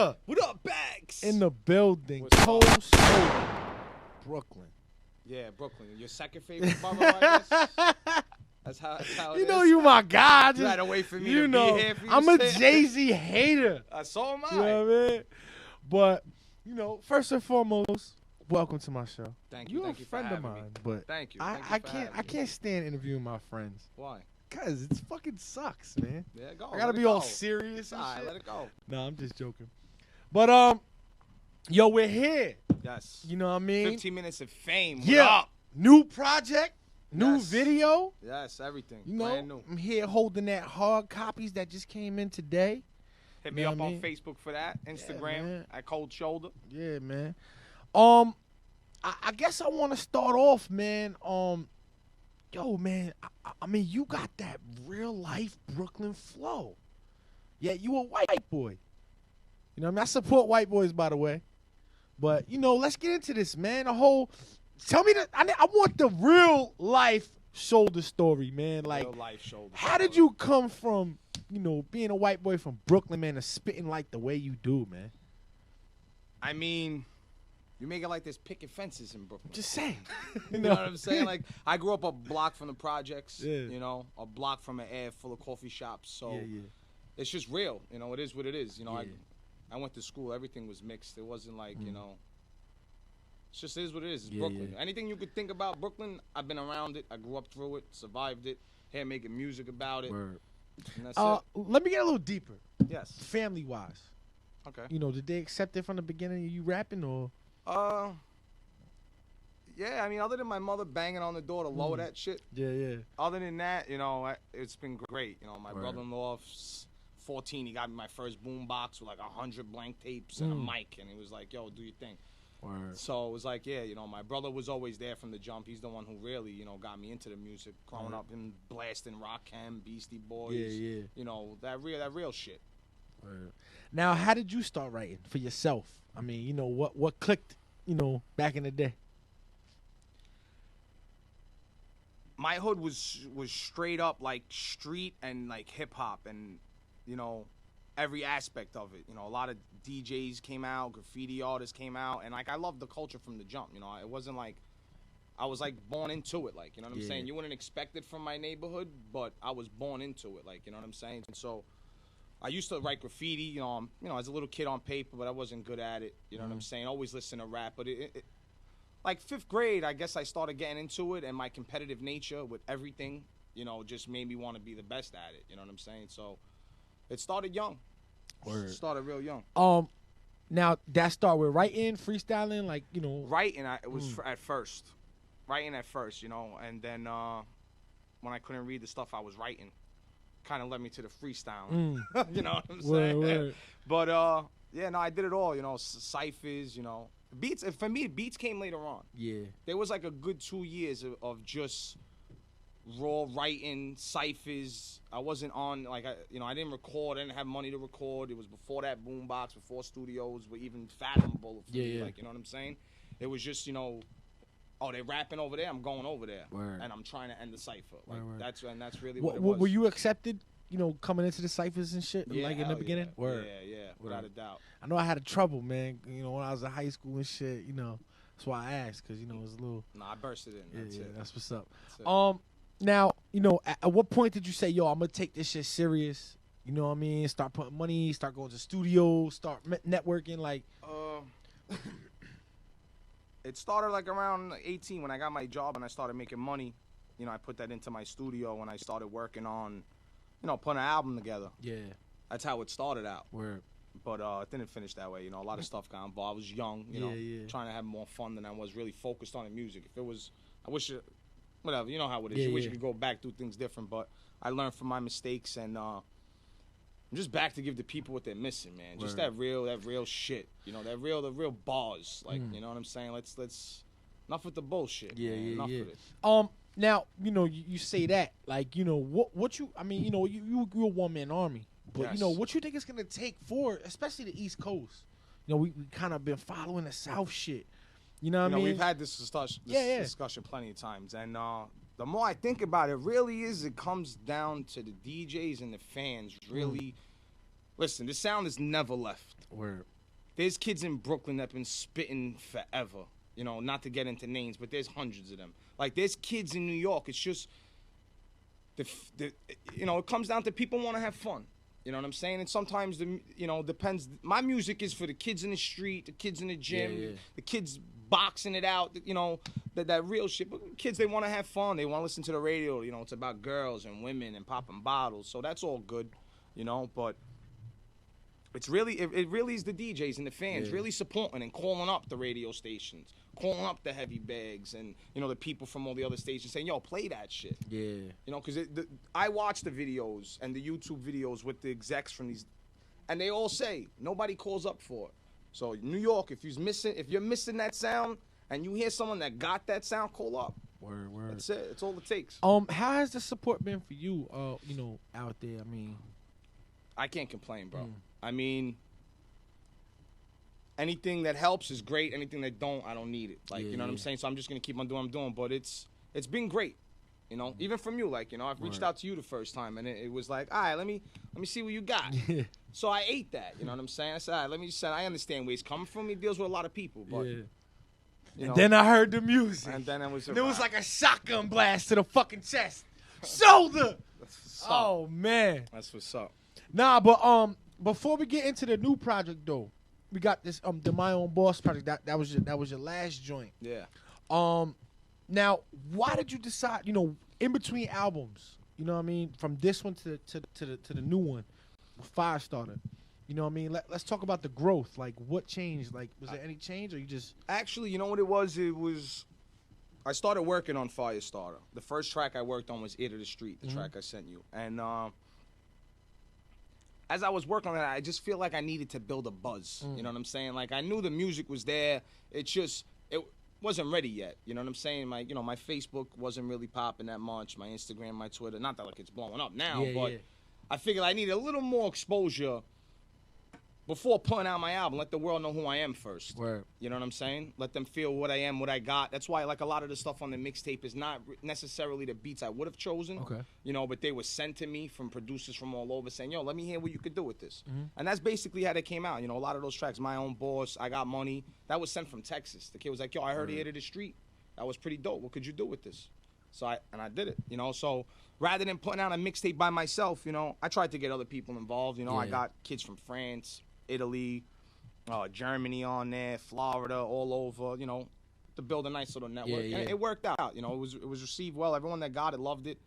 Sholda. What up, Bags? In the building. What's Cold up? Sholda. Brooklyn. Yeah, Brooklyn. Your second favorite borough, I guess? That's how it You know is. you my guy. You had to wait for me you to know, be here for you I'm to a say it. Jay-Z hater. So am I. You know what I mean? But, you know, first and foremost, welcome to my show. Thank you. You're Thank a you for friend of having mine, me. but Thank you. I Thank you for having I me. can't stand interviewing my friends. Why? Cause it fucking sucks, man. Yeah, go. I gotta let be it all go. serious and All right, shit. let it go. No, I'm just joking. But yo, we're here. Yes. You know what I mean? 15 minutes of fame. What Yeah. up? New project, new Yes. video. Yes, everything. You know, Brand new. I'm here holding that hard copies that just came in today. Hit me know up what I on mean? Facebook for that. Instagram man. at Cold Sholda. Yeah, man. I guess I want to start off, man. Yo, man. I mean, you got that real life Brooklyn flow. Yeah, you a white boy. You know what I mean? I support white boys, by the way. But, you know, let's get into this, man. Tell me I want the real life shoulder story, man. Like, Real life Sholda. how did you come from, you know, being a white boy from Brooklyn, man, to spitting like the way you do, man? I mean, you make it like there's picket fences in Brooklyn. Just saying. You know what I'm saying? Like, I grew up a block from the projects, Yeah. you know, a block from an area full of coffee shops. So Yeah. it's just real. You know, it is what it is. You know, Yeah. I went to school. Everything was mixed. It wasn't like, you know, it's just is what it is. It's Yeah, Brooklyn. yeah. Anything you could think about Brooklyn, I've been around it. I grew up through it, survived it, here making music about it. Word. And that's it. Let me get a little deeper. Yes. Family-wise. Okay. You know, did they accept it from the beginning of you rapping, or? Yeah, I mean, other than my mother banging on the door to lower that shit, Yeah. other than that, you know, it's been great. You know, my Word. brother-in-law, 14, he got me my first boom box with like 100 blank tapes and a mic, and he was like, yo, do your thing. Word. So it was like, yeah, you know, my brother was always there from the jump. He's the one who really, you know, got me into the music. Growing up and blasting Rakim, Beastie Boys, Yeah. you know, that real shit. Word. Now, how did you start writing for yourself? I mean, you know, what clicked, you know, back in the day? My hood was straight up like street and like hip hop and, you know, every aspect of it. You know, a lot of DJs came out, graffiti artists came out, and like I loved the culture from the jump. You know, it wasn't like I was like born into it. Like, you know what I'm saying? You wouldn't expect it from my neighborhood, but I was born into it. Like, you know what I'm saying? And so I used to write graffiti, you know, as a little kid on paper, but I wasn't good at it. You know what I'm saying? Always listen to rap, but it like 5th grade, I guess I started getting into it, and my competitive nature with everything, you know, just made me want to be the best at it. You know what I'm saying? So it started young. Word. Started real young. Now that start with writing, freestyling, like, you know. Writing, it was at first. Writing at first, you know, and then when I couldn't read the stuff I was writing, kind of led me to the freestyling. You know what I'm saying? Word. But yeah, no, I did it all. You know, ciphers. You know, beats. For me, beats came later on. Yeah. There was like a good 2 years of just raw writing, ciphers. I wasn't on, like, I didn't record. I didn't have money to record. It was before that boombox, before studios were even fathomable for me. Like, you know what I'm saying? It was just, you know, oh, they're rapping over there, I'm going over there. Word. And I'm trying to end the cipher. Like, Word. that's really what it was. Were you accepted, you know, coming into the ciphers and shit, like in the beginning? Yeah. Word. Yeah, without a doubt. I know I had trouble, man, you know, when I was in high school and shit, you know. That's why I asked, because, you know, it was a little. Nah, I bursted in. That's it. That's what's up. That's it. Now, you know, at what point did you say, yo, I'm going to take this shit serious? You know what I mean? Start putting money, start going to studios, start networking, like. It started like around 18 when I got my job and I started making money. You know, I put that into my studio and I started working on, you know, putting an album together. Yeah. That's how it started out. Word. But it didn't finish that way. You know, a lot of stuff got involved. I was young, you know, trying to have more fun than I was really focused on the music. If it was, I wish it, whatever, you know how it is. You wish you could go back, do things different. But I learned from my mistakes, and I'm just back to give the people what they're missing, man. Just that real shit. You know, the real bars. Like, you know what I'm saying? Let's enough with the bullshit. Man. Enough with it. Now, you know, you say that, like, you know, what you, I mean, you know, you're a one-man army. But, you know, what you think it's going to take for, especially the East Coast? You know, we kind of been following the South shit. You know what I mean? We've had this discussion plenty of times. And the more I think about it, really it comes down to the DJs and the fans. Really, listen, the sound has never left. Word. there's kids in Brooklyn that been spitting forever. You know, not to get into names, but there's hundreds of them. Like, there's kids in New York. It's just, you know, it comes down to people want to have fun. You know what I'm saying? And sometimes, you know, depends. My music is for the kids in the street, the kids in the gym, the kids boxing it out, you know, that real shit. But kids, they want to have fun. They want to listen to the radio. You know, it's about girls and women and popping bottles. So that's all good, you know. But it's really, it really is the DJs and the fans really supporting and calling up the radio stations, calling up the heavy bags and, you know, the people from all the other stations saying, yo, play that shit. Yeah. You know, because I watch the videos and the YouTube videos with the execs from these, and they all say, nobody calls up for it. So New York, if you're missing that sound and you hear someone that got that sound, call up. Word. That's it. That's all it takes. How has the support been for you, you know, out there? I mean, I can't complain, bro. I mean, anything that helps is great. Anything that don't, I don't need it. Like, you know what I'm saying? So I'm just going to keep on doing what I'm doing. But it's been great, you know? Even from you, like, you know, I've reached out to you the first time, and it was like, all right, let me see what you got. So I ate that, you know what I'm saying? I said, all right, let me just say, I understand where he's coming from. He deals with a lot of people, but, you know. And then I heard the music. And then it was like a shotgun blast to the fucking chest. Sholda! Oh, man. That's what's up. Nah, but, before we get into the new project though, we got this the My Own Boss project. That was your last joint. Yeah. Now, why did you decide, you know, in between albums, you know what I mean, from this one to the new one, Firestarta, you know what I mean? Let's talk about the growth. Like, what changed? Like, was there any change, or you just actually, you know what it was? I started working on Firestarta. The first track I worked on was Ear to the Street, the track I sent you, and as I was working on that, I just feel like I needed to build a buzz. You know what I'm saying? Like, I knew the music was there. It wasn't ready yet. You know what I'm saying? My Facebook wasn't really popping that much. My Instagram, my Twitter, not that like it's blowing up now, but I figured I needed a little more exposure before putting out my album. Let the world know who I am first. Word. You know what I'm saying? Let them feel what I am, what I got. That's why, like, a lot of the stuff on the mixtape is not necessarily the beats I would have chosen. Okay. You know, but they were sent to me from producers from all over saying, yo, let me hear what you could do with this. And that's basically how they came out. You know, a lot of those tracks, My Own Boss, I Got Money, that was sent from Texas. The kid was like, yo, I heard Ear to the Street. That was pretty dope. What could you do with this? So I did it, you know. So rather than putting out a mixtape by myself, you know, I tried to get other people involved. You know, I got kids from France, Italy, Germany on there, Florida, all over, you know, to build a nice little network. And it worked out, you know. It was received well. Everyone that got it loved it.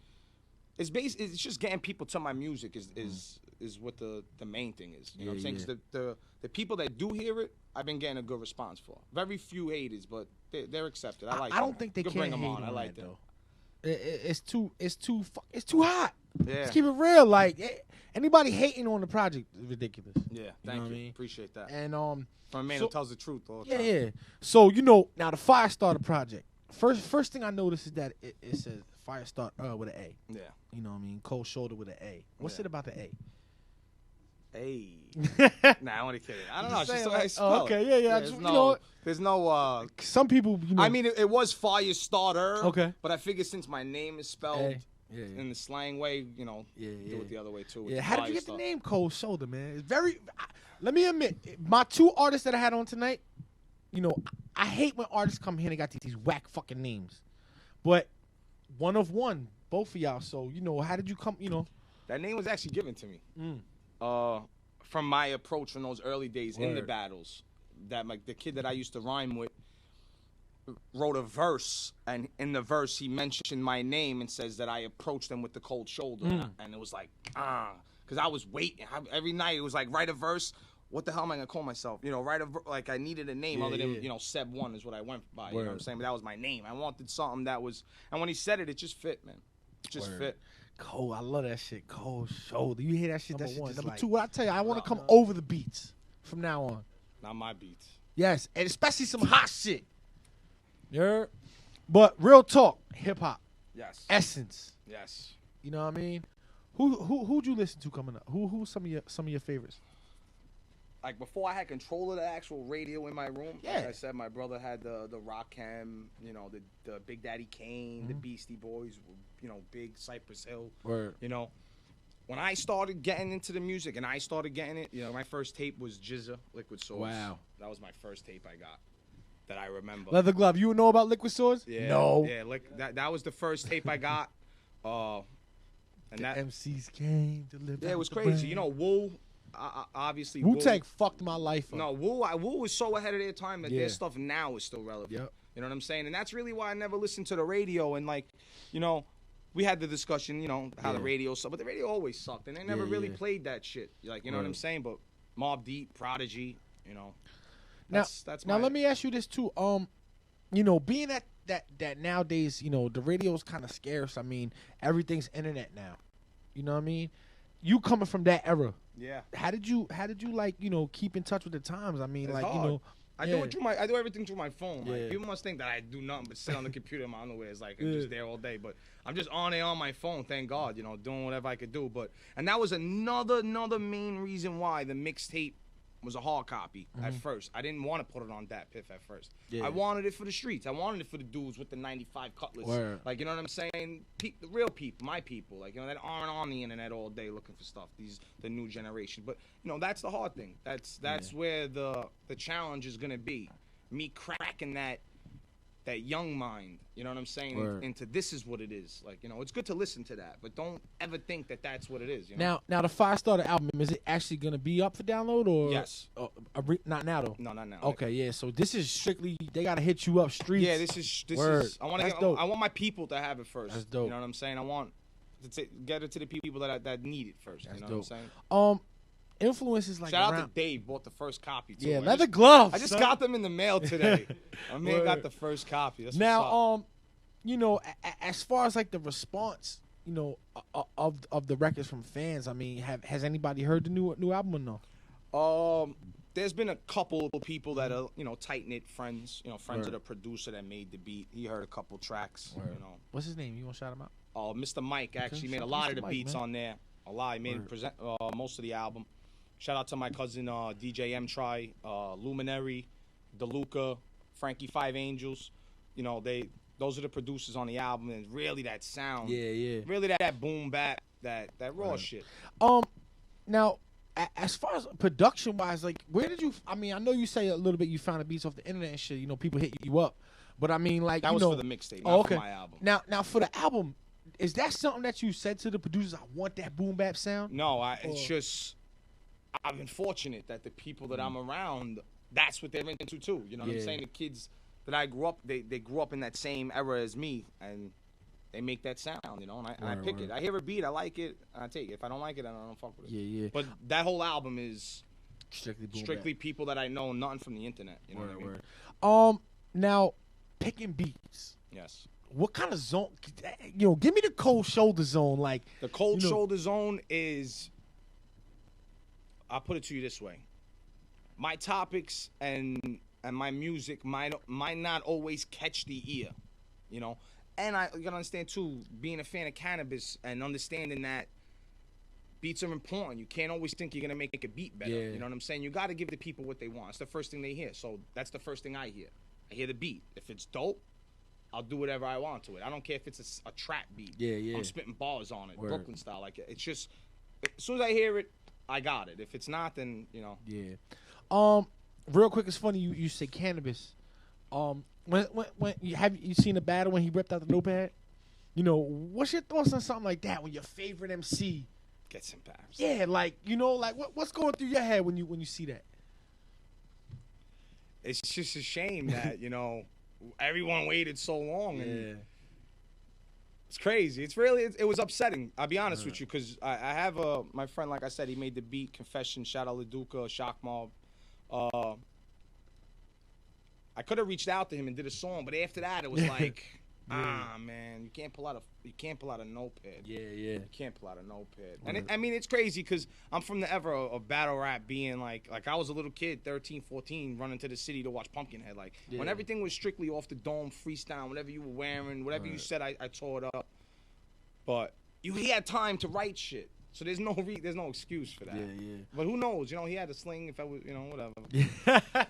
It's just getting people to my music is what the main thing is. You know what I'm saying? 'Cause the people that do hear it, I've been getting a good response for. Very few haters, but they're accepted. I like. I don't think they can bring them hate on. I like that though. It's too hot. Yeah. Let's keep it real. Like, anybody hating on the project is ridiculous. Yeah, thank you. I mean? Appreciate that. And from a man who tells the truth all the time. Yeah. So, you know, now the Firestarta project. First thing I noticed is that it says Firestarta with an A. Yeah. You know what I mean? Cold Shoulder with an A. What's it about the A? Nah, I want to kid it. I don't know. It's just the way I spell okay, yeah. There's no. Some people, you know. I mean, it was Firestarter. Okay. But I figured since my name is spelled in the slang way, you know, do it the other way too. Yeah. How did you get the name Cold Shoulder, man? It's very. Let me admit, my two artists that I had on tonight, you know, I hate when artists come here and they got these whack fucking names, but one of one, both of y'all. So, you know, how did you come? You know, that name was actually given to me. From my approach in those early days in the battles, that like the kid that I used to rhyme with wrote a verse, and in the verse he mentioned my name and says that I approached him with the cold shoulder, and it was like, because I was waiting every night. It was like, write a verse. What the hell am I gonna call myself? You know, like I needed a name other than you know, Seb One is what I went by. You know what I'm saying? But that was my name. I wanted something that was, and when he said it, it just fit, man. It just fit. Cold, I love that shit. Cold Shoulder. You hear that shit? Number that shit one. Number Like, two, what I tell you, I want to come over the beats from now on. Not my beats. Yes, and especially some hot shit. Yeah. But real talk, hip hop. Yes. Essence. Yes. You know what I mean? Who'd you listen to coming up? Who's some of your favorites? Like before I had control of the actual radio in my room, yeah. Like I said, my brother had the Rock Chem, you know, the Big Daddy Kane, the Beastie Boys, you know, Big Cypress Hill. Word. You know, when I started getting into the music and I started getting it, you know, my first tape was Jizza, Liquid Swords. Wow. That was my first tape I got that I remember. Leather Glove. You know about Liquid Swords? Yeah. No. Yeah, that was the first tape I got. And the that MCs came to live. Yeah, it was crazy. You know, Wu, obviously. Wu-Tang fucked my life up. No, Wu was so ahead of their time that their stuff now is still relevant. Yep. You know what I'm saying? And that's really why I never listened to the radio. And, like, you know, we had the discussion, you know, how the radio sucked. But the radio always sucked. And they never really played that shit. Like, you know what I'm saying? But Mobb Deep, Prodigy, you know. That's now let me ask you this, too. You know, being that nowadays, you know, the radio's kind of scarce. I mean, everything's internet now. You know what I mean? You coming from that era. Yeah. How did you like, you know, keep in touch with the times? I mean, it's like, hard. you know, I do everything through my phone. Yeah. Like, people must think that I do nothing but sit on the computer in my underwear. It's like I'm just there all day. But I'm just on my phone, thank God, you know, doing whatever I could do. And that was another main reason why the mixtape was a hard copy at first. I didn't want to put it on Dat Piff at first. Yeah. I wanted it for the streets. I wanted it for the dudes with the 95 Cutlass. Word. Like, you know what I'm saying? The real people, my people. Like, you know, that aren't on the internet all day looking for stuff. The new generation. But, you know, that's the hard thing. That's where the challenge is going to be. Me cracking that young mind, you know what I'm saying, into this is what it is. Like, you know, it's good to listen to that, but don't ever think that that's what it is. You know? Now the Firestarta album, is it actually gonna be up for download or? Yes. Not now though. No, not now. Okay, yeah. So this is strictly they gotta hit you up streets. Yeah, this is. I want my people to have it first. That's dope. You know what I'm saying? I want to get it to the people that need it first. That's you know dope. what I'm saying? Influences like shout out to Dave, bought the first copy too. Yeah, leather gloves. I just got them in the mail today. My man got the first copy. That's now, you know, as far as like the response, you know, of the records from fans, I mean, has anybody heard the new album or no? There's been a couple of people that are, you know, tight knit friends, you know, friends of the producer that made the beat. He heard a couple tracks. You know, what's his name? You want to shout him out? Mr. Mike actually made a lot of the beats on there. A lot. He made most of the album. Shout out to my cousin DJ M Try, Luminary, DeLuca, Frankie Five Angels. You know, those are the producers on the album, and really that sound. Yeah. Really that boom bap, that raw shit. Now, as far as production wise, like where did you? I mean, I know you say a little bit you found the beats off the internet and shit. You know, people hit you up, but I mean, like that was for the mixtape, not for my album. Now for the album, is that something that you said to the producers? I want that boom bap sound. No, it's just. I've been fortunate that the people that I'm around, that's what they're into too. You know what I'm saying? The kids that I grew up, they grew up in that same era as me, and they make that sound, you know, and I pick it. I hear a beat, I like it, and I take it. If I don't like it, I don't fuck with it. Yeah. But that whole album is strictly people that I know, nothing from the internet. You know what I mean? Now, picking beats. Yes. What kind of zone? You know, give me the cold shoulder zone. Like the cold shoulder zone is. I'll put it to you this way. My topics and my music might not always catch the ear, you know? And you gotta understand too, being a fan of cannabis and understanding that beats are important. You can't always think you're gonna make a beat better. You know what I'm saying? You gotta give the people what they want. It's the first thing they hear. So that's the first thing I hear. I hear the beat. If it's dope, I'll do whatever I want to it. I don't care if it's a trap beat. Yeah. I'm spitting bars on it, Brooklyn style. Like it's just, as soon as I hear it, I got it. If it's not, then, you know. Yeah. Real quick, it's funny you say cannabis. When you seen the battle when he ripped out the notepad? You know, what's your thoughts on something like that when your favorite MC gets embarrassed? Yeah, like, you know, like what's going through your head when you see that? It's just a shame that, you know, everyone waited so long and it's crazy. It was upsetting. I'll be honest with you, because I have my friend, like I said, he made the beat, Confession, shout out Laduca, Shock Mob. I could have reached out to him and did a song, but after that it was like, man, you can't pull out a notepad. Yeah. You can't pull out a notepad. And I mean, it's crazy because I'm from the era of battle rap being like I was a little kid, 13, 14, running to the city to watch Pumpkinhead. Like when everything was strictly off the dome, freestyle, whatever you were wearing, whatever you said, I tore it up. But he had time to write shit. So there's no excuse for that. Yeah. But who knows? You know, he had a sling. If I was, you know, whatever.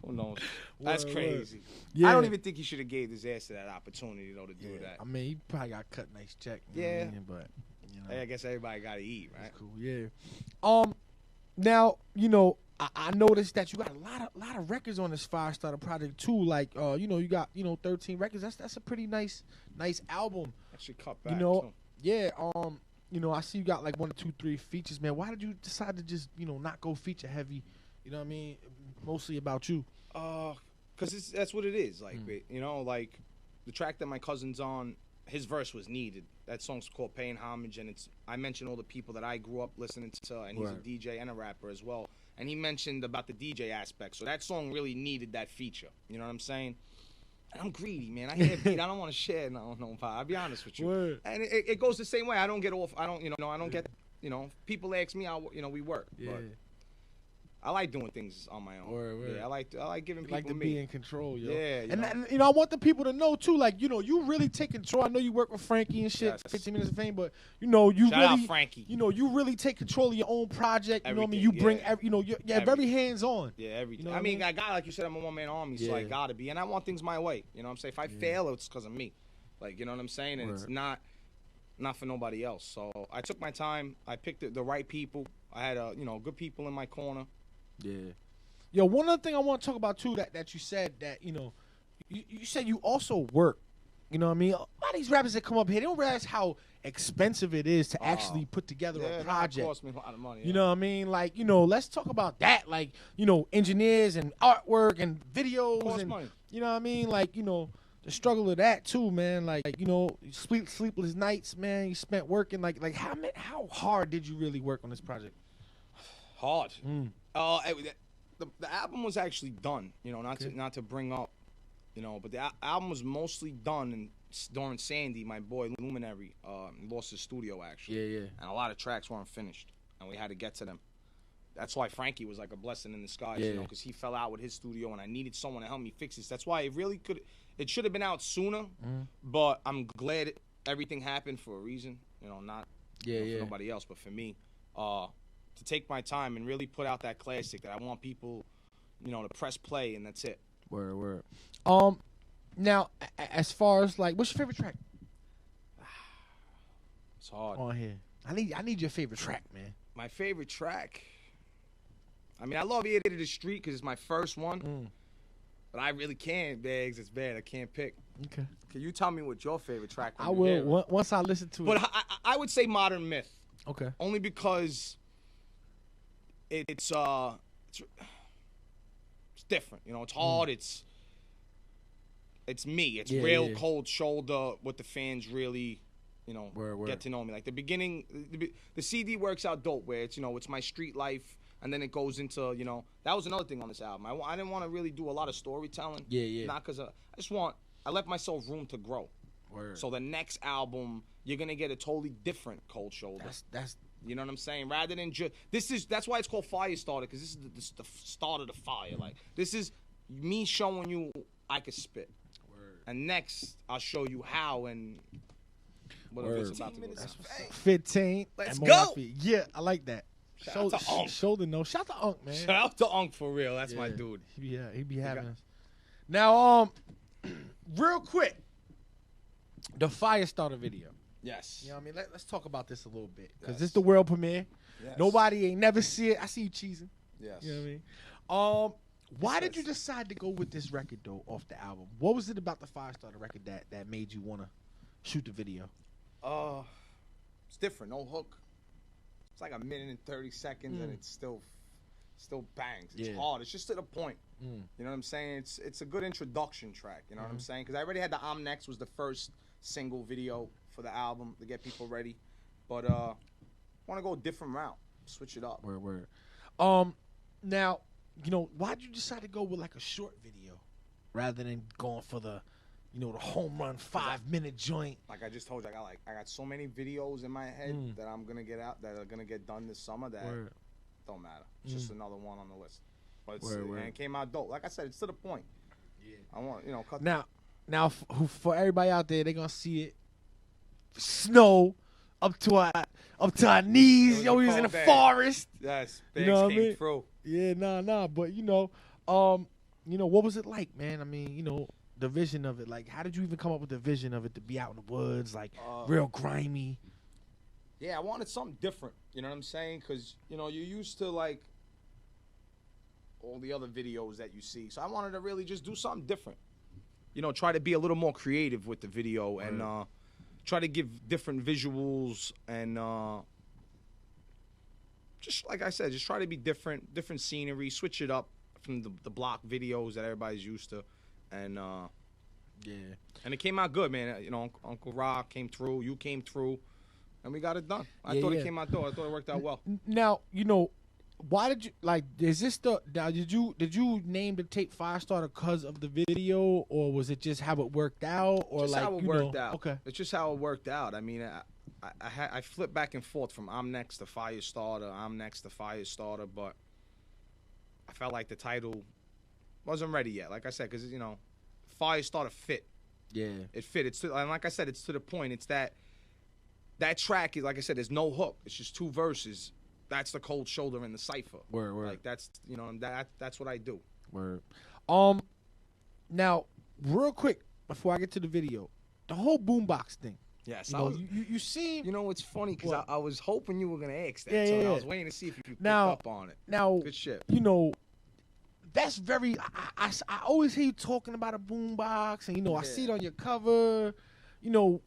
Who knows? That's crazy. Yeah. I don't even think he should have gave his ass to that opportunity, though, to do that. I mean, he probably got cut nice check. Yeah. But You know? Hey, I guess everybody gotta eat, right? That's cool. Yeah. Now I noticed that you got a lot of records on this Firestarter project too. Like you got 13 records. That's a pretty nice album. Actually, cut back. Too. Yeah. I see you got like 1, 2, 3 features, man. Why did you decide to just not go feature heavy? You know what I mean? Mostly about you. Because that's what it is. Like like the track that my cousin's on, his verse was needed. That song's called "Paying Homage," and I mentioned all the people that I grew up listening to, and he's a DJ and a rapper as well. And he mentioned about the DJ aspect, so that song really needed that feature. You know what I'm saying? And I'm greedy, man. I hear beat. I don't want to share. No, I'll be honest with you. Word. And it goes the same way. I don't get off. I don't get. People ask me. We work. Yeah. But I like doing things on my own. Word. Yeah, I like giving people like to me. be in control, yo. Yeah, and I want the people to know too, like you really take control. I know you work with Frankie and shit, Yes. 15 Minutes of Fame, but you Shout really, out Frankie. you really take control of your own project. You know what I mean? Everything, You bring, yeah. you're very hands on. Yeah, everything. You know I mean, what I mean? I got, like you said, I'm a one-man army, so I gotta be, and I want things my way. You know what I'm saying? If I fail, it's because of me. Like, you know what I'm saying? And it's not for nobody else. So I took my time. I picked the right people. I had good people in my corner. Yeah. Yo, one other thing I want to talk about too that you said that you said you also work. You know what I mean? A lot of these rappers that come up here, they don't realize how expensive it is to actually put together a project. It cost me a lot of money. You know what I mean? Like, let's talk about that. Like, engineers and artwork and videos Cost and money. you know what I mean? Like, the struggle of that too, man. Like, sleepless nights, man. You spent working like how hard did you really work on this project? Hard. The album was actually done. Not to bring up, but the album was mostly done during Sandy, my boy Luminary, lost his studio actually. Yeah. And a lot of tracks weren't finished, and we had to get to them. That's why Frankie was like a blessing in disguise, because he fell out with his studio, and I needed someone to help me fix this. That's why it should have been out sooner, but I'm glad everything happened for a reason. Not for nobody else, but for me. To take my time and really put out that classic that I want people, to press play, and that's it. Word. Now, as far as like, what's your favorite track? It's hard. On here, I need your favorite track, man. My favorite track. I mean, I love Ear to the Street because it's my first one, but I really can't. Bags, it's bad. I can't pick. Okay. Can you tell me what your favorite track? I will once I listen to it. But I would say Modern Myth. Okay. Only because it's different. It's hard. It's me. It's real cold shoulder. What the fans really, get to know me. Like the beginning, the CD works out dope. Where it's it's my street life, and then it goes into that was another thing on this album. I didn't want to really do a lot of storytelling. Yeah. Not because I left myself room to grow. Word. So the next album, you're gonna get a totally different cold shoulder. That's. You know what I'm saying? Rather than just that's why it's called Firestarta, because this is the start of the fire. Like this is me showing you I can spit. Word. And next I'll show you how and whatever it's about to go down. 15. Let's go. Yeah, I like that. Shout out to Unc. Sholda, no. Shout out to Unc, man. Shout out to Unc for real. That's my dude. He be having us. Now, real quick, the Firestarter video. Yes. You know what I mean? Let's talk about this a little bit. Because this is the world premiere. Yes. Nobody ain't never see it. I see you cheesing. Yes. You know what I mean? Why did you decide to go with this record, though, off the album? What was it about the Firestarter record that made you want to shoot the video? It's different. No hook. It's like a minute and 30 seconds, and it's still bangs. It's hard. It's just to the point. You know what I'm saying? It's a good introduction track. You know what I'm saying? Because I already had the I'm Next was the first single video for the album to get people ready, but want to go a different route, switch it up. Word. Now, why'd you decide to go with like a short video rather than going for the home run 5-minute joint? Like I just told you, I got so many videos in my head that I'm gonna get out that are gonna get done this summer that don't matter. It's just another one on the list. But and it came out dope. Like I said, it's to the point. Yeah. I want cut. Now, for everybody out there, they're gonna see it. Snow up to our knees. Yo, we was in the forest. Yes, Banks came through. Yeah, nah. But what was it like, man? I mean, the vision of it. Like, how did you even come up with the vision of it to be out in the woods, like real grimy? Yeah, I wanted something different. You know what I'm saying? Because, you know, you're used to, like, all the other videos that you see. So I wanted to really just do something different. You know, try to be a little more creative with the video and try to give different visuals and just like I said, just try to be different scenery, switch it up from the block videos that everybody's used to, and yeah, and it came out good, man. You know, Uncle Rock came through, you came through, and we got it done. I thought it came out though. I thought it worked out well. Now, you know, why did you like? Is this the now? Did you name the tape Firestarta because of the video, or was it just how it worked out, or just like how it worked know, out? Okay, it's just how it worked out. I mean, I flipped back and forth from I'm next to Firestarta, I'm next to Firestarta, but I felt like the title wasn't ready yet. Like I said, because you know, Firestarta fit. Yeah, it fit. It's to, and like I said, it's to the point. It's that track is like I said. There's no hook. It's just two verses. That's the cold shoulder in the cipher. Word. Like that's you know that's what I do. Word. Now, real quick before I get to the video, the whole boombox thing. Yes, you see. You know, it's funny because I was hoping you were gonna ask that. Yeah, I was waiting to see if you picked now, up on it. Now, good shit. You know, that's very. I always hear you talking about a boombox, and you know, I see it on your cover. You know,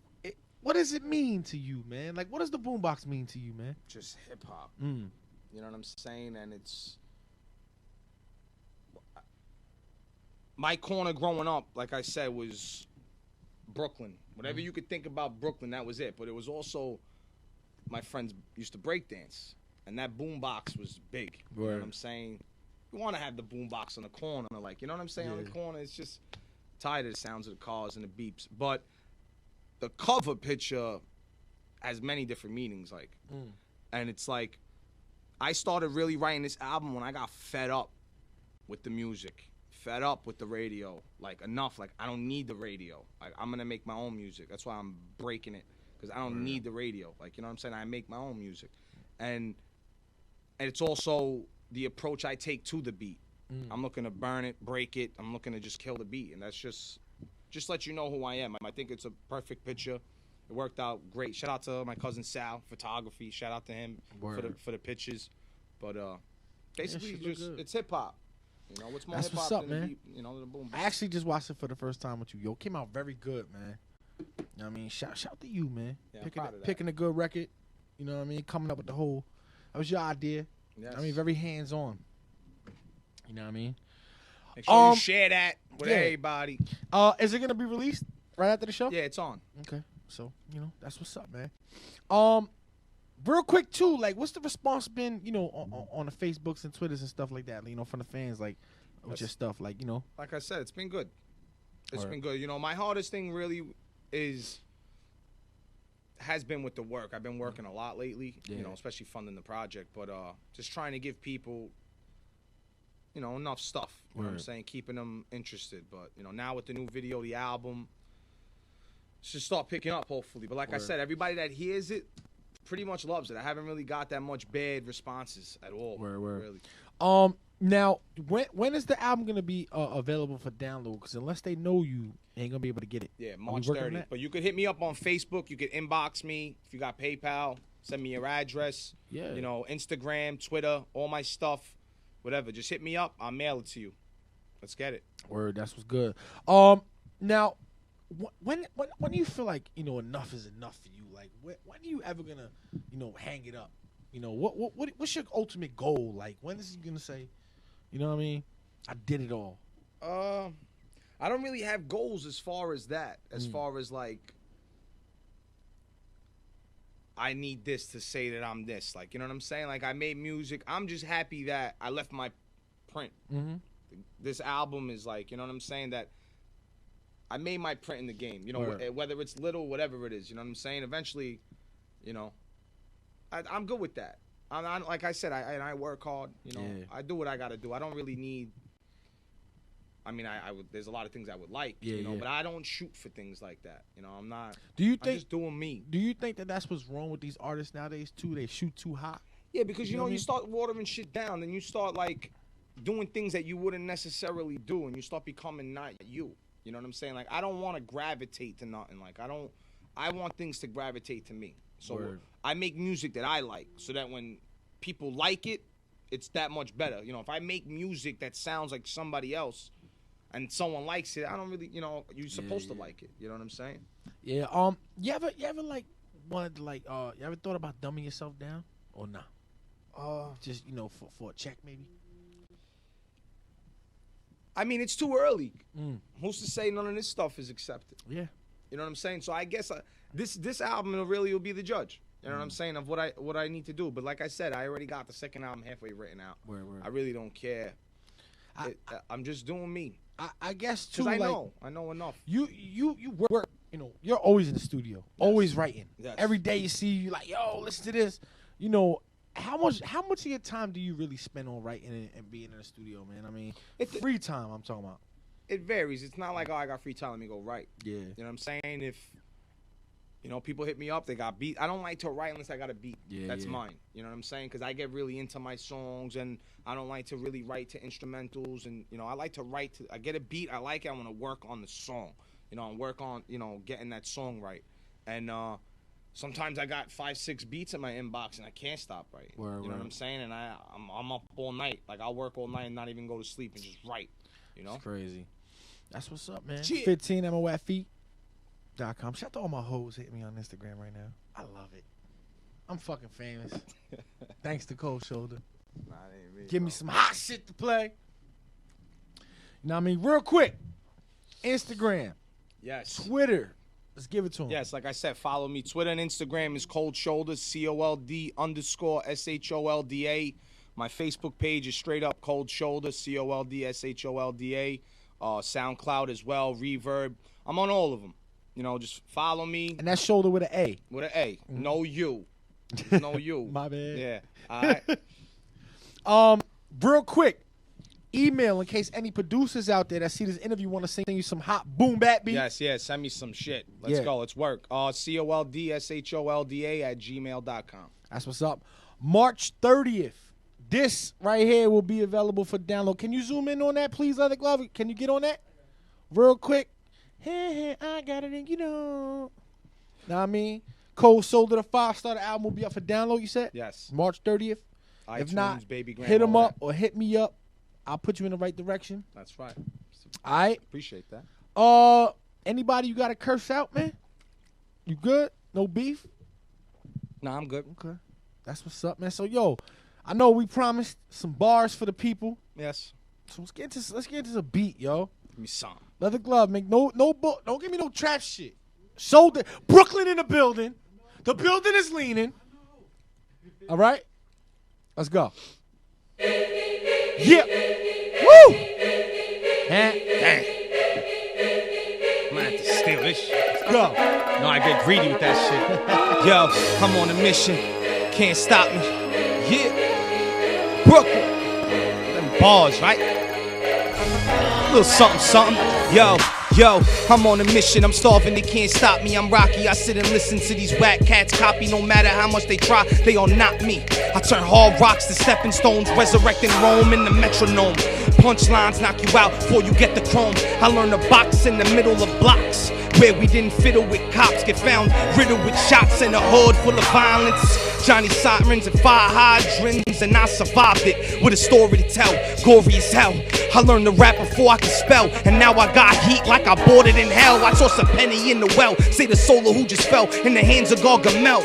what does it mean to you, man? Like, what does the boombox mean to you, man? Just hip hop. Mm. You know what I'm saying? And it's my corner growing up. Like I said, was Brooklyn. Whatever you could think about Brooklyn, that was it. But it was also my friends used to break dance, and that boombox was big. You know what I'm saying? You want to have the boombox on the corner, like, you know what I'm saying? On the corner, it's just tired of the sounds of the cars and the beeps. But the cover picture has many different meanings, like, and it's like I started really writing this album when I got fed up with the music. Fed up with the radio, like enough, like I don't need the radio, like I'm gonna make my own music. That's why I'm breaking it, because I don't need the radio, like, you know what I'm saying? I make my own music, and it's also the approach I take to the beat. I'm looking to burn it, break it. I'm looking to just kill the beat, and that's just let you know who I am. I think it's a perfect picture. It worked out great. Shout out to my cousin Sal, photography. Shout out to him for the pictures, but basically it's hip hop. You know, what's more hip hop than the beat, you know, the boom. I actually just watched it for the first time with you. Yo, it came out very good, man. You know what I mean? Shout to you, man. Yeah, picking a good record. You know what I mean? Coming up with the whole. That was your idea. Yes. I mean, very hands on. You know what I mean? Make sure you share that with everybody. Is it gonna be released right after the show? Yeah, it's on. Okay, so you know that's what's up, man. Real quick too, like, what's the response been, you know, on the Facebooks and Twitters and stuff like that, you know, from the fans, like, with your stuff, like, you know? Like I said, it's been good. It's been good. You know, my hardest thing really has been with the work. I've been working a lot lately, you know, especially funding the project, but just trying to give people, you know, enough stuff. You know what I'm saying? Keeping them interested. But, you know, now with the new video, the album, should start picking up, hopefully. But like I said, everybody that hears it pretty much loves it. I haven't really got that much bad responses at all. Really. Now, when is the album gonna be available for download? Because unless they know you, they ain't gonna be able to get it. Yeah, March 30th. But you could hit me up on Facebook. You could inbox me if you got PayPal. Send me your address. Yeah. You know, Instagram, Twitter, all my stuff, whatever. Just hit me up. I'll mail it to you. Let's get it. Word, that's what's good. Now, when do you feel like, you know, enough is enough for you? Like, when are you ever gonna, you know, hang it up? You know, what's your ultimate goal? Like, when is he gonna say, you know what I mean? I did it all. I don't really have goals as far as that. As far as like, I need this to say that I'm this. Like, you know what I'm saying? Like, I made music. I'm just happy that I left my print. This album is like, you know what I'm saying? That I made my print in the game. You know, whether it's little, whatever it is. You know what I'm saying? Eventually, you know, I'm good with that. I'm like I said, I work hard. You know, I do what I got to do. I don't really need. I mean, I would. There's a lot of things I would like, you know, but I don't shoot for things like that. You know, I'm not. I'm just doing me. Do you think that that's what's wrong with these artists nowadays too? They shoot too high. Yeah, because you know you start watering shit down, and you start like doing things that you wouldn't necessarily do, and you start becoming not you. You know what I'm saying? Like, I don't want to gravitate to nothing. Like, I want things to gravitate to me. So Word. I make music that I like, so that when people like it, it's that much better. You know, if I make music that sounds like somebody else and someone likes it, I don't really, you know, you're supposed to like it. You know what I'm saying? Yeah. You ever like wanted to like you ever thought about dumbing yourself down or not? Just for a check maybe. I mean, it's too early. Who's to say none of this stuff is accepted? Yeah. You know what I'm saying? So I guess this album will be the judge. You know what I'm saying, of what I need to do. But like I said, I already got the second album halfway written out. Word. I really don't care. I'm just doing me. I guess too. Because like, I know enough. You work. You know, you're always in the studio, always writing. Yes. Every day you see you like, yo, listen to this. You know, how much of your time do you really spend on writing and being in the studio, man? I mean, free time I'm talking about. It varies. It's not like, oh, I got free time, let me go write. Yeah. You know what I'm saying? If, you know, people hit me up, they got beat. I don't like to write unless I got a beat. Yeah, That's yeah. mine. You know what I'm saying? Because I get really into my songs, and I don't like to really write to instrumentals. And, you know, I like to write to, I get a beat, I like it, I want to work on the song. You know, and work on, you know, getting that song right. And sometimes I got 5-6 beats in my inbox, and I can't stop writing. You know what I'm saying? And I'm up all night. Like, I'll work all night and not even go to sleep and just write. You know? It's crazy. That's what's up, man. Shit. 15 MOFeet.com. Shout out to all my hoes hitting me on Instagram right now. I love it. I'm fucking famous. Thanks to Cold Sholda. Nah, it ain't me, Give bro. me some hot shit to play. You know what I mean? Real quick. Instagram. Yes. Twitter. Let's give it to him. Yes, like I said, follow me. Twitter and Instagram is Cold Sholda, COLD_SHOLDA. My Facebook page is straight up Cold Sholda, COLDSHOLDA. SoundCloud as well, Reverb. I'm on all of them. You know, just follow me. And that's Shoulder with an A. With an A. No U. There's no U. My bad. Yeah. All right. Real quick. Email in case any producers out there that see this interview want to sing you some hot boom bap beat. Yes. Send me some shit. Let's Yeah. go. Let's work. COLDSHOLDA@gmail.com. That's what's up. March 30th. This right here will be available for download. Can you zoom in on that, please, Leather Glove? Can you get on that? Real quick. Hey, I got it in, you know. Know what I mean? Cold Sholda, the Firestarta album will be up for download, you said? Yes. March 30th. iTunes, If not, Baby Gram, hit them all up or hit me up. I'll put you in the right direction. That's right. All right? Appreciate that. Anybody you got to curse out, man? You good? No beef? Nah, I'm good. Okay. That's what's up, man. So, yo, I know we promised some bars for the people. Yes. So let's get into some beat, yo. Give me some. Leather Glove, make don't give me no trap shit. Shoulder, Brooklyn in the building. The building is leaning. All right, let's go. Yeah. Woo. Dang. I'm gonna have to steal this shit. Let's go. No, I get greedy with that shit. Yo, I'm on a mission. Can't stop me. Yeah. Brooklyn. Them bars, right? Little something. Yo, I'm on a mission. I'm starving, they can't stop me. I'm Rocky. I sit and listen to these whack cats copy. No matter how much they try, they all not me. I turn hard rocks to stepping stones, resurrecting Rome in the metronome. Punchlines knock you out before you get the chrome. I learned to box in the middle of blocks where we didn't fiddle with cops. Get found riddled with shots in a hood full of violence. Johnny sirens and fire hydrants, and I survived it with a story to tell. Gory as hell. I learned to rap before I could spell, and now I got heat like I bought it in hell. I toss a penny in the well, say the solo who just fell in the hands of Gargamel.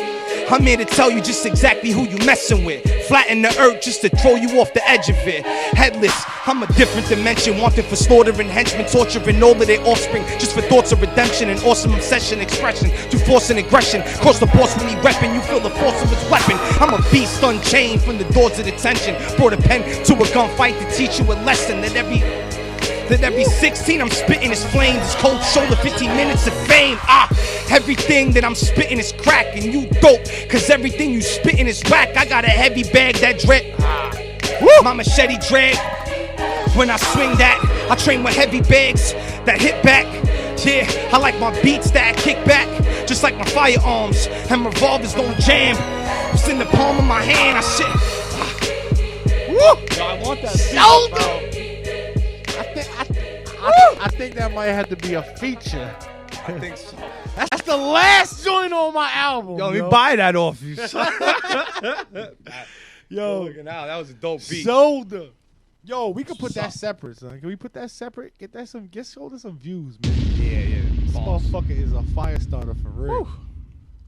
I'm here to tell you just exactly who you messing with. Flatten the earth just to throw you off the edge of it. Headless, I'm a different dimension. Wanted for slaughtering henchmen, torturing all of their offspring. Just for thoughts of redemption and awesome obsession. Expression to force and aggression. Cross the boss when he reppin', you feel the force of his weapon. I'm a beast unchained from the doors of detention. Brought a pen to a gunfight to teach you a lesson. That every 16 I'm spitting is flames. It's Cold Shoulder, 15 minutes of fame. Everything that I'm spitting is crack, and you dope, cause everything you spitting is whack. I got a heavy bag that drip. My machete drag. When I swing that, I train with heavy bags that hit back. Yeah, I like my beats that kick back, just like my firearms. And revolvers don't jam. It's in the palm of my hand. I shit. Woo! Yo, I want that Shoulder. I think that might have to be a feature. I think so. That's the last joint on my album. Yo, let me buy that off you. Yo, Look now, that was a dope beat. Sholda. Yo, we could put that separate, son. Can we put that separate? Get Sholda some views, man. Yeah. This motherfucker is a fire starter for real. Woo.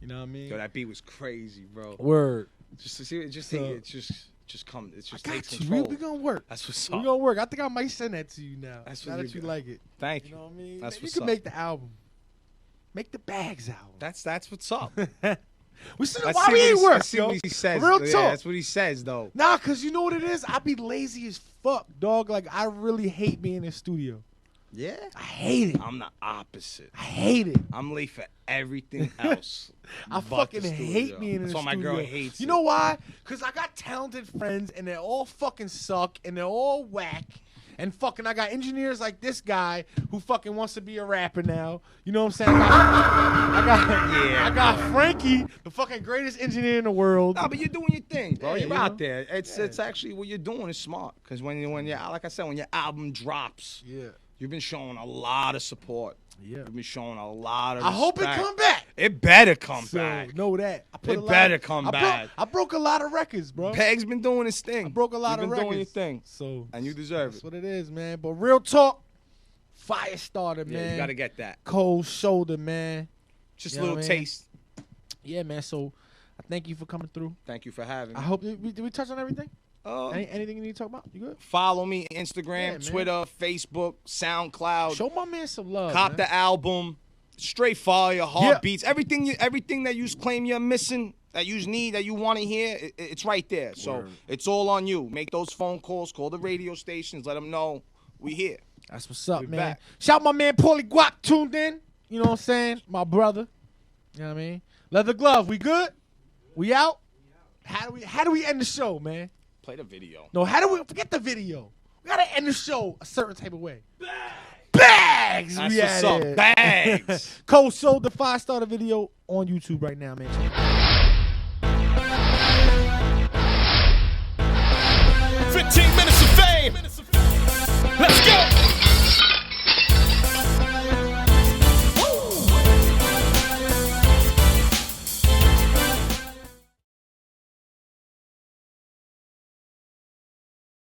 You know what I mean? Yo, that beat was crazy, bro. Word. Just come. It just takes We control. gonna work. That's what's We up. gonna work. I think I might send that to you now. That's now what that you you like it. Thank You you. know what I mean? That's You what's can up. make the album. Make the bags album. That's what's up. We should Let's why see we what ain't he- work, let's see yo. what he says. Real Yeah, talk. that's what he says, though. Nah, cause you know what it is? I be lazy as fuck, dog. Like I really hate being in the studio. Yeah. I hate it. I'm the opposite. I hate it. I'm late for everything else. I but fucking the hate studio. being in the That's why studio. my girl hates You it. know why? Cause I got talented friends and they all fucking suck and they're all whack. And fucking I got engineers like this guy who fucking wants to be a rapper now. You know what I'm saying? I got Frankie, the fucking greatest engineer in the world. No, but you're doing your thing, bro. Yeah, You're you out know? there. It's actually what you're doing is smart. Cause when you like I said, when your album drops, Yeah. you've been showing a lot of support. Yeah. You've been showing a lot of I hope it respect. come back. It better come So, back. know that. It better come back. I broke a lot of records, bro. Peg's been doing his thing. I broke a lot You've of been records. doing your thing. So And you deserve that's it. what it is, man. But real talk, Firestarta, Yeah, man. you gotta get that. Cold shoulder, man. Just You a know little what I mean? taste. Yeah, man. So I thank you for coming through. Thank you for having I me. hope did we touch on everything? Uh, Anything you need to talk about? You good? follow me Yeah, Instagram, man. Twitter, Facebook, SoundCloud. Show my man some love. Cop man. the album. Straight fire, heartbeats. Everything that you claim you're missing, that you need, that you want to hear, it's right there. So Word. it's all on you. Make those phone calls. Call the radio stations. Let them know we here. That's what's up, We man. back. Shout my man Paulie Guap tuned in. You know what I'm saying? My brother. You know what I mean? Leather Glove, we good? We out? How do we end the show, man? Play the video. No, how do we forget the video? We gotta end the show a certain type of way. Bags! That's We what's at up. it. Bags. Cold Sold, the Firestarta video on YouTube right now, man. 15 minutes of fame. Let's go.